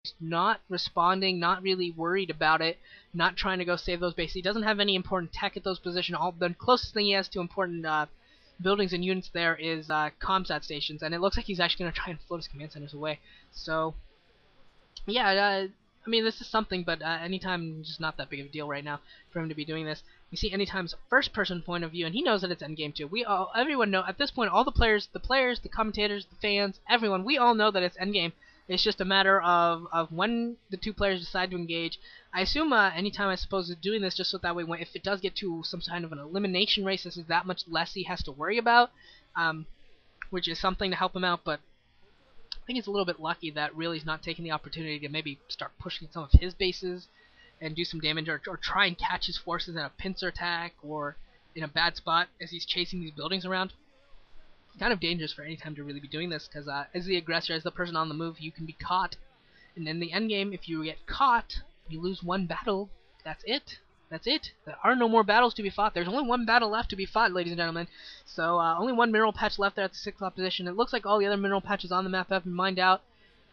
just not responding, not really worried about it, not trying to go save those bases. He doesn't have any important tech at those positions. The closest thing he has to important buildings and units there is comsat stations, and it looks like he's actually going to try and float his command centers away. So, yeah, I mean, this is something, but Anytime just not that big of a deal right now for him to be doing this. You see Anytime's first-person point of view, and he knows that it's endgame too. Everyone know at this point. All the players, the commentators, the fans, everyone, we all know that it's endgame. It's just a matter of when the two players decide to engage. I assume Anytime, I suppose, is doing this just so that way, if it does get to some kind of an elimination race, this is that much less he has to worry about, which is something to help him out. But I think he's a little bit lucky that really he's not taking the opportunity to maybe start pushing some of his bases and do some damage, or try and catch his forces in a pincer attack or in a bad spot as he's chasing these buildings around. It's kind of dangerous for Anytime to really be doing this, because as the aggressor, as the person on the move, you can be caught. And in the endgame, if you get caught, you lose one battle. That's it. That's it. There are no more battles to be fought. There's only one battle left to be fought, ladies and gentlemen. So only one mineral patch left there at the 6th position. It looks like all the other mineral patches on the map have been mined out.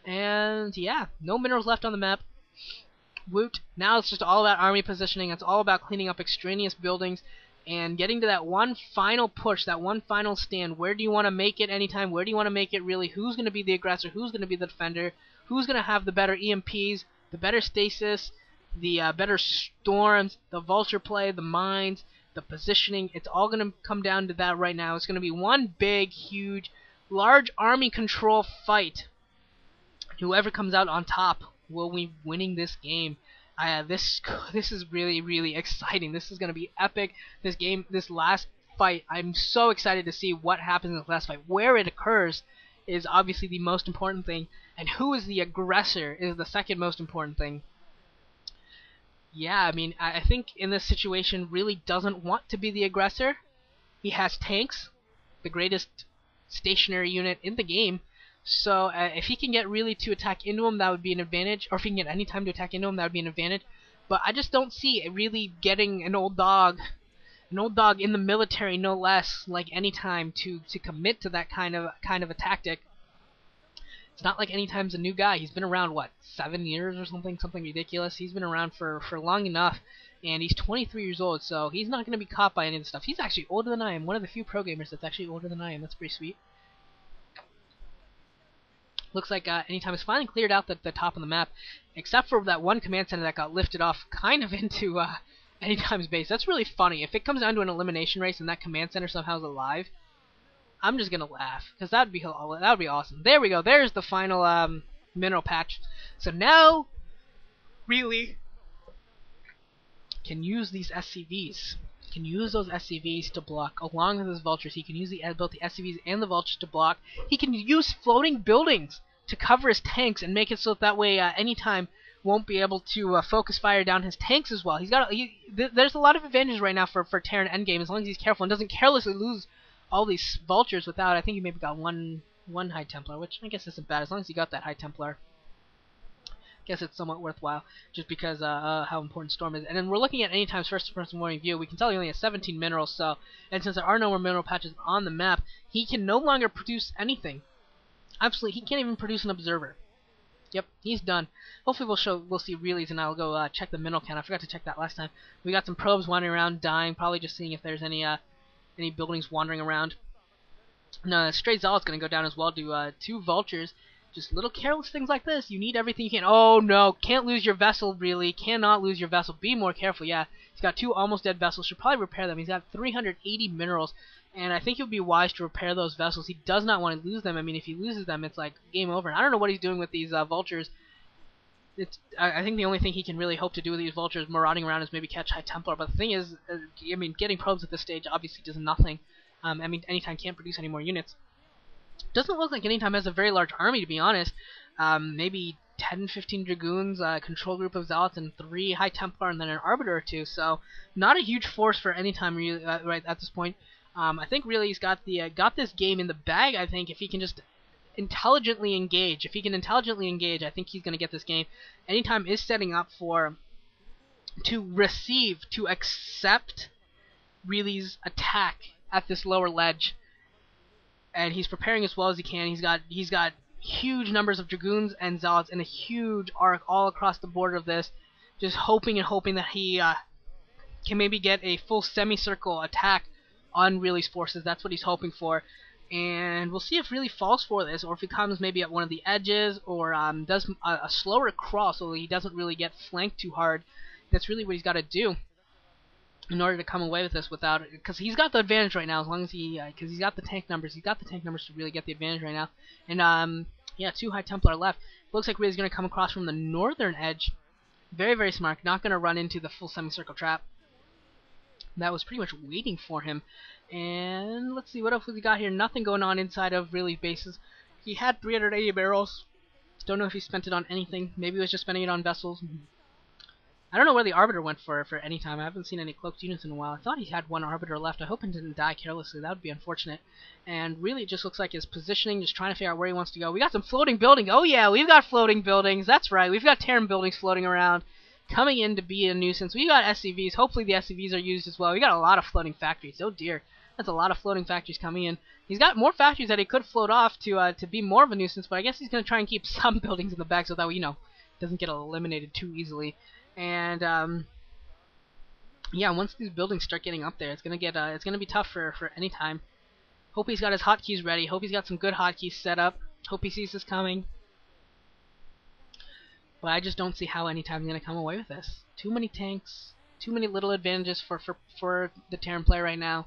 And yeah, no minerals left on the map. Woot. Now it's just all about army positioning. It's all about cleaning up extraneous buildings and getting to that one final push, that one final stand. Where do you want to make it Anytime? Where do you want to make it really? Who's going to be the aggressor? Who's going to be the defender? Who's going to have the better EMPs, the better stasis, the better storms, the vulture play, the mines, the positioning? It's all going to come down to that right now. It's going to be one big, huge, large army control fight. Whoever comes out on top will be winning this game. This is really, really exciting. This is going to be epic. This last fight, I'm so excited to see what happens in this last fight. Where it occurs is obviously the most important thing, and who is the aggressor is the second most important thing. Yeah, I mean, I think in this situation, really doesn't want to be the aggressor. He has tanks, the greatest stationary unit in the game. So if he can get really to attack into him, that would be an advantage. Or if he can get any time to attack into him, that would be an advantage. But I just don't see it really getting an old dog in the military, no less, like Anytime, to commit to that kind of a tactic. It's not like Anytime's a new guy. He's been around, what, 7 years or something ridiculous. He's been around for long enough, and he's 23 years old, so he's not going to be caught by any of this stuff. He's actually older than I am. One of the few pro gamers that's actually older than I am. That's pretty sweet. Looks like Anytime has finally cleared out the top of the map, except for that one command center that got lifted off kind of into Anytime's base. That's really funny. If it comes down to an elimination race and that command center somehow is alive, I'm just gonna laugh, because that would be awesome. There we go. There's the final mineral patch. So now, really, can use these SCVs. Can use those SCVs to block along with his vultures. He can use both the SCVs and the vultures to block. He can use floating buildings to cover his tanks and make it so that way Anytime won't be able to focus fire down his tanks as well. There's a lot of advantages right now for Terran endgame, as long as he's careful and doesn't carelessly lose all these vultures without. I think he maybe got one High Templar, which I guess isn't bad as long as he got that High Templar. Guess it's somewhat worthwhile, just because how important Storm is. And then we're looking at Anytime's first-person point of view. We can tell he only has 17 minerals, and since there are no more mineral patches on the map, he can no longer produce anything. Absolutely, he can't even produce an observer. Yep, he's done. Hopefully we'll see realies, and I'll go check the mineral count. I forgot to check that last time. We got some probes wandering around, dying, probably just seeing if there's any buildings wandering around. No, Stray Zealot's gonna go down as well. Do 2 vultures. Just little careless things like this. You need everything you can. Oh no, can't lose your vessel, really. Cannot lose your vessel. Be more careful. Yeah, he's got 2 almost dead vessels. Should probably repair them. He's got 380 minerals, and I think it would be wise to repair those vessels. He does not want to lose them. I mean, if he loses them, it's like game over. And I don't know what he's doing with these vultures. I think the only thing he can really hope to do with these vultures marauding around is maybe catch High Templar. But the thing is, I mean, getting probes at this stage obviously does nothing. I mean, Anytime can't produce any more units. Doesn't look like Anytime has a very large army, to be honest. Maybe 10-15 Dragoons, a control group of Zealots, and 3 High Templar, and then an Arbiter or 2. So not a huge force for Anytime really, right at this point. I think really he's got this game in the bag. I think if he can just intelligently engage, I think he's going to get this game. Anytime is setting up to accept Really's attack at this lower ledge. And he's preparing as well as he can. He's got huge numbers of Dragoons and Zealots in a huge arc all across the border of this, just hoping and hoping that he can maybe get a full semicircle attack on Reilly's forces. That's what he's hoping for. And we'll see if Reilly falls for this, or if he comes maybe at one of the edges, or does a slower crawl so he doesn't really get flanked too hard. That's really what he's got to do in order to come away with this without it, because he's got the advantage right now, as long as because he's got the tank numbers. He's got the tank numbers to really get the advantage right now. And yeah, 2 High Templar left. Looks like Reilly's going to come across from the northern edge. Very, very smart. Not going to run into the full semicircle trap. That was pretty much waiting for him. And let's see, what else we got here? Nothing going on inside of Reilly's bases. He had 380 barrels. Don't know if he spent it on anything. Maybe he was just spending it on vessels. I don't know where the Arbiter went for Anytime. I haven't seen any cloaked units in a while. I thought he had 1 Arbiter left. I hope he didn't die carelessly. That would be unfortunate. And really, it just looks like his positioning, just trying to figure out where he wants to go. We got some floating buildings. Oh yeah, we've got floating buildings. That's right. We've got Terran buildings floating around, coming in to be a nuisance. We got SCVs. Hopefully the SCVs are used as well. We got a lot of floating factories. Oh dear. That's a lot of floating factories coming in. He's got more factories that he could float off to be more of a nuisance, but I guess he's going to try and keep some buildings in the back so that, you know, doesn't get eliminated too easily. And yeah, once these buildings start getting up there, it's gonna be tough for Anytime. Hope he's got his hotkeys ready. Hope he's got some good hotkeys set up. Hope he sees this coming. But I just don't see how Anytime's gonna come away with this. Too many tanks, too many little advantages for the Terran player right now.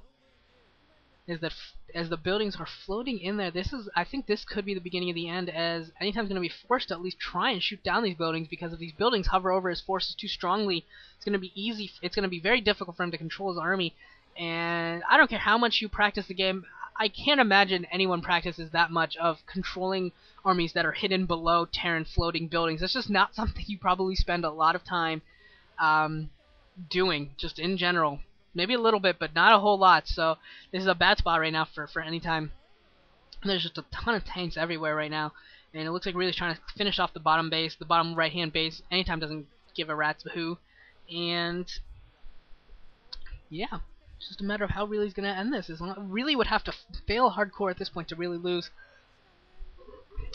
As the buildings are floating in there, I think this could be the beginning of the end, as Anytime's going to be forced to at least try and shoot down these buildings, because if these buildings hover over his forces too strongly, it's going to be very difficult for him to control his army. And I don't care how much you practice the game, I can't imagine anyone practices that much of controlling armies that are hidden below Terran floating buildings. It's just not something you probably spend a lot of time doing, just in general. Maybe a little bit, but not a whole lot. So this is a bad spot right now for Anytime. There's just a ton of tanks everywhere right now, and it looks like Reilly's trying to finish off the bottom base, the bottom right-hand base. Anytime doesn't give a rat's who, and yeah, it's just a matter of how Reilly's going to end this. Reilly would have to fail hardcore at this point to really lose.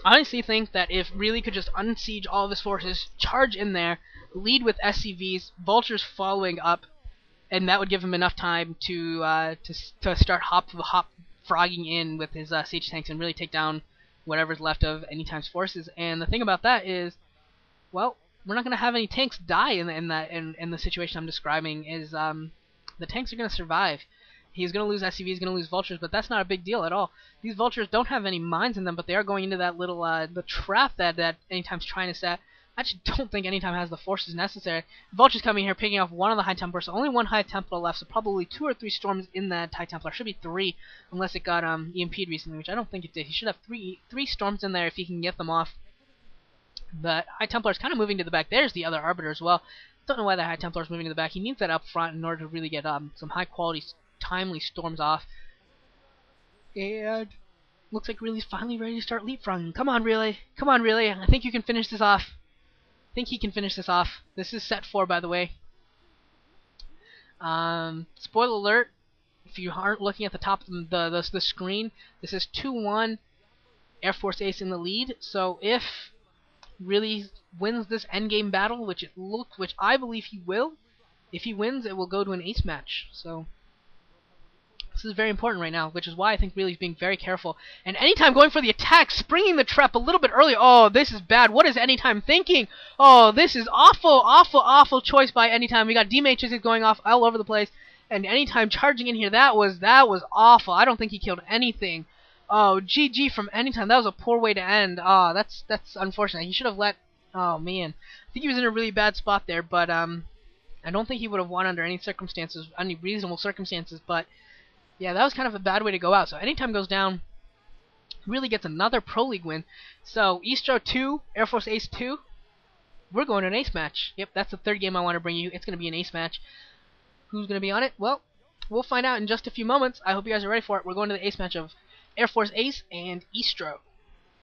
I honestly think that if Reilly could just unsiege all of his forces, charge in there, lead with SCVs, vultures following up, and that would give him enough time to start hop frogging in with his siege tanks and really take down whatever's left of Anytime's forces. And the thing about that is, well, we're not going to have any tanks die in the situation I'm describing. Is the tanks are going to survive. He's going to lose SCV, he's going to lose vultures, but that's not a big deal at all. These vultures don't have any mines in them, but they are going into that little the trap that Anytime's trying to set. I just don't think Anytime has the forces necessary. Vulture's coming here, picking off 1 of the High Templars, so only 1 High Templar left, so probably 2 or 3 storms in that High Templar. Should be 3, unless it got EMP'd recently, which I don't think it did. He should have 3 storms in there if he can get them off. But High Templar's kind of moving to the back. There's the other Arbiter as well. Don't know why the High Templar's moving to the back. He needs that up front in order to really get some high-quality, timely storms off. And looks like Reilly's finally ready to start leapfrogging. Come on, Reilly. Come on, Reilly. I think you can finish this off. I think he can finish this off. This is set 4, by the way. Spoiler alert, if you aren't looking at the top of the screen, this is 2-1, Air Force Ace in the lead. So if Reilly wins this endgame battle, which I believe he will, if he wins, it will go to an ace match. So this is very important right now, which is why I think Reilly's being very careful. And Anytime going for the attack, springing the trap a little bit early. Oh, this is bad. What is Anytime thinking? Oh, this is awful, awful, awful choice by Anytime. We got D-matrices going off all over the place, and Anytime charging in here. That was awful. I don't think he killed anything. Oh, GG from Anytime. That was a poor way to end. Oh, that's unfortunate. He should have let. Oh man, I think he was in a really bad spot there, but I don't think he would have won under any circumstances, any reasonable circumstances. But yeah, that was kind of a bad way to go out. So Anytime goes down, really gets another Pro League win. So ESTRO 2, Air Force Ace 2, we're going to an ace match. Yep, that's the third game I want to bring you. It's going to be an ace match. Who's going to be on it? Well, we'll find out in just a few moments. I hope you guys are ready for it. We're going to the ace match of Air Force Ace and ESTRO.